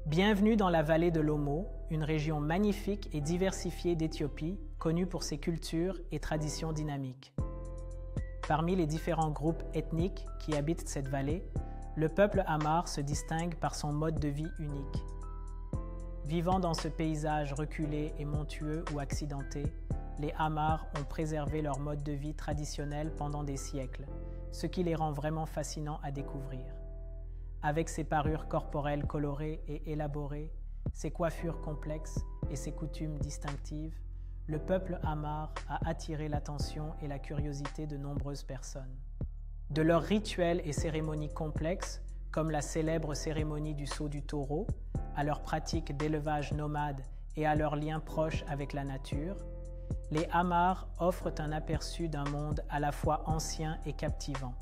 Bienvenue dans la vallée de l'Omo, une région magnifique et diversifiée d'Éthiopie, connue pour ses cultures et traditions dynamiques. Parmi les différents groupes ethniques qui habitent cette vallée, le peuple Amar se distingue par son mode de vie unique. Vivant dans ce paysage reculé et montueux ou accidenté, les Amars ont préservé leur mode de vie traditionnel pendant des siècles, ce qui les rend vraiment fascinants à découvrir. Avec ses parures corporelles colorées et élaborées, ses coiffures complexes et ses coutumes distinctives, le peuple Amar a attiré l'attention et la curiosité de nombreuses personnes. De leurs rituels et cérémonies complexes, comme la célèbre cérémonie du saut du taureau, à leurs pratiques d'élevage nomade et à leurs liens proches avec la nature, les Amars offrent un aperçu d'un monde à la fois ancien et captivant.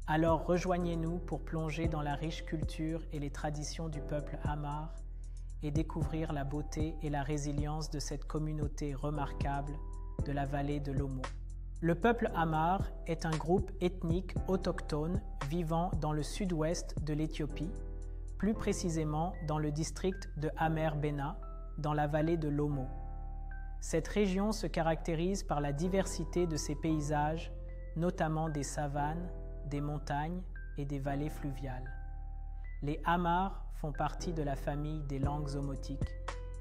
Alors rejoignez-nous pour plonger dans la riche culture et les traditions du peuple Amar et découvrir la beauté et la résilience de cette communauté remarquable de la vallée de l'Omo. Le peuple Amar est un groupe ethnique autochtone vivant dans le sud-ouest de l'Éthiopie, plus précisément dans le district de Amer-Bena, dans la vallée de l'Omo. Cette région se caractérise par la diversité de ses paysages, notamment des savanes, des montagnes et des vallées fluviales. Les Amars font partie de la famille des langues omotiques,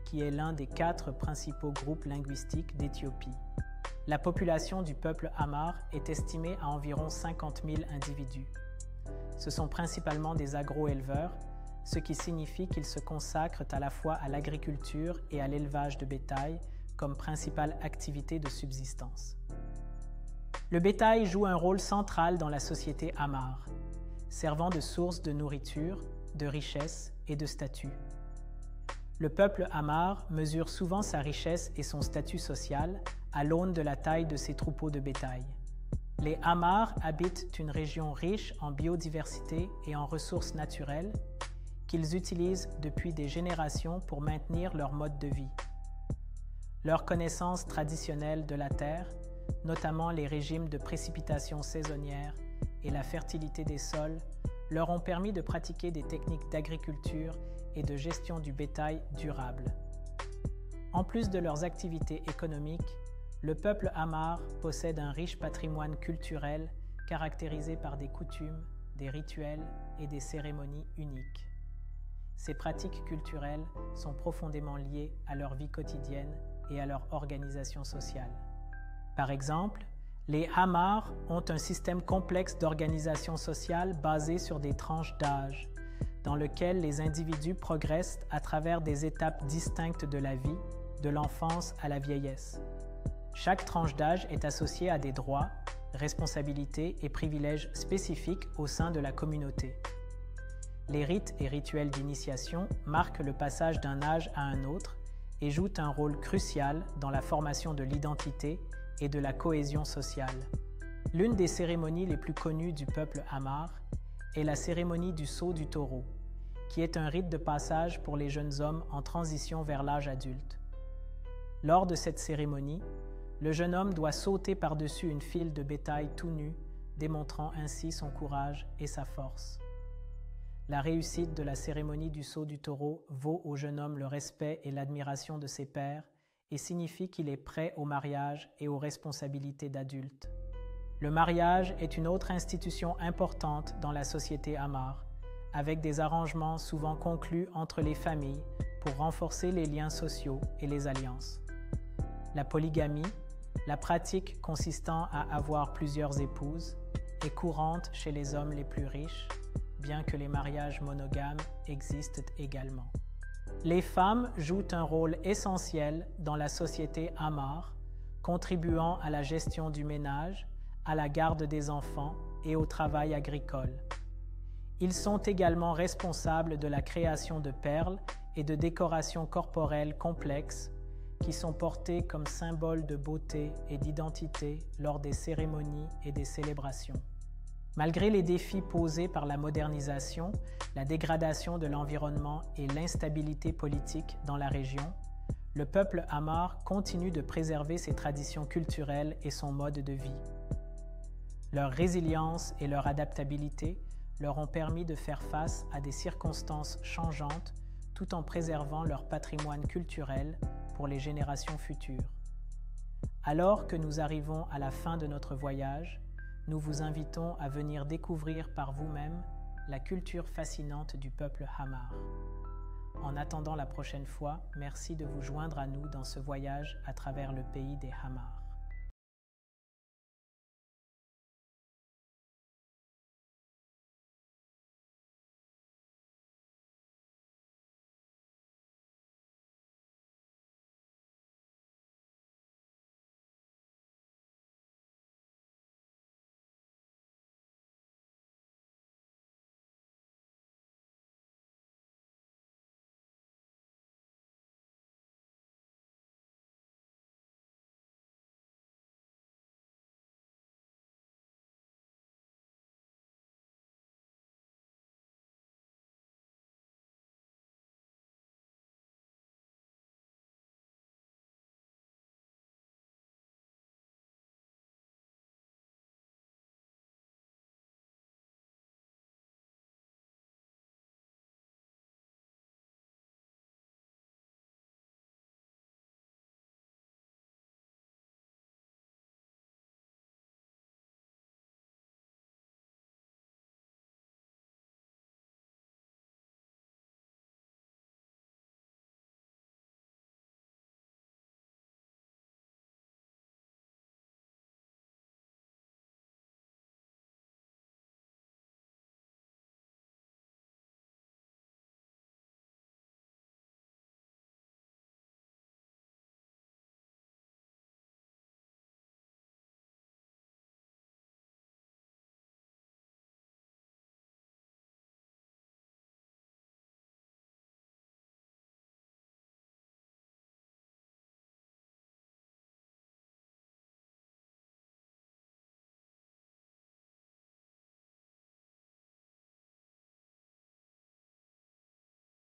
qui est l'un des 4 principaux groupes linguistiques d'Éthiopie. La population du peuple Amar est estimée à environ 50 000 individus. Ce sont principalement des agro-éleveurs, ce qui signifie qu'ils se consacrent à la fois à l'agriculture et à l'élevage de bétail comme principale activité de subsistance. Le bétail joue un rôle central dans la société Amar, servant de source de nourriture, de richesse et de statut. Le peuple Amar mesure souvent sa richesse et son statut social à l'aune de la taille de ses troupeaux de bétail. Les Amars habitent une région riche en biodiversité et en ressources naturelles qu'ils utilisent depuis des générations pour maintenir leur mode de vie. Leur connaissance traditionnelle de la terre, notamment les régimes de précipitation saisonnière et la fertilité des sols, leur ont permis de pratiquer des techniques d'agriculture et de gestion du bétail durables. En plus de leurs activités économiques, le peuple Amar possède un riche patrimoine culturel caractérisé par des coutumes, des rituels et des cérémonies uniques. Ces pratiques culturelles sont profondément liées à leur vie quotidienne et à leur organisation sociale. Par exemple, les Amars ont un système complexe d'organisation sociale basé sur des tranches d'âge, dans lequel les individus progressent à travers des étapes distinctes de la vie, de l'enfance à la vieillesse. Chaque tranche d'âge est associée à des droits, responsabilités et privilèges spécifiques au sein de la communauté. Les rites et rituels d'initiation marquent le passage d'un âge à un autre et jouent un rôle crucial dans la formation de l'identité et de la cohésion sociale. L'une des cérémonies les plus connues du peuple Amar est la cérémonie du saut du taureau, qui est un rite de passage pour les jeunes hommes en transition vers l'âge adulte. Lors de cette cérémonie, le jeune homme doit sauter par-dessus une file de bétail tout nu, démontrant ainsi son courage et sa force. La réussite de la cérémonie du saut du taureau vaut au jeune homme le respect et l'admiration de ses pairs et signifie qu'il est prêt au mariage et aux responsabilités d'adulte. Le mariage est une autre institution importante dans la société Amar, avec des arrangements souvent conclus entre les familles pour renforcer les liens sociaux et les alliances. La polygamie, la pratique consistant à avoir plusieurs épouses, est courante chez les hommes les plus riches, bien que les mariages monogames existent également. Les femmes jouent un rôle essentiel dans la société Amar, contribuant à la gestion du ménage, à la garde des enfants et au travail agricole. Ils sont également responsables de la création de perles et de décorations corporelles complexes qui sont portées comme symbole de beauté et d'identité lors des cérémonies et des célébrations. Malgré les défis posés par la modernisation, la dégradation de l'environnement et l'instabilité politique dans la région, le peuple Amar continue de préserver ses traditions culturelles et son mode de vie. Leur résilience et leur adaptabilité leur ont permis de faire face à des circonstances changeantes tout en préservant leur patrimoine culturel pour les générations futures. Alors que nous arrivons à la fin de notre voyage, nous vous invitons à venir découvrir par vous-même la culture fascinante du peuple Hamar. En attendant la prochaine fois, merci de vous joindre à nous dans ce voyage à travers le pays des Hamar.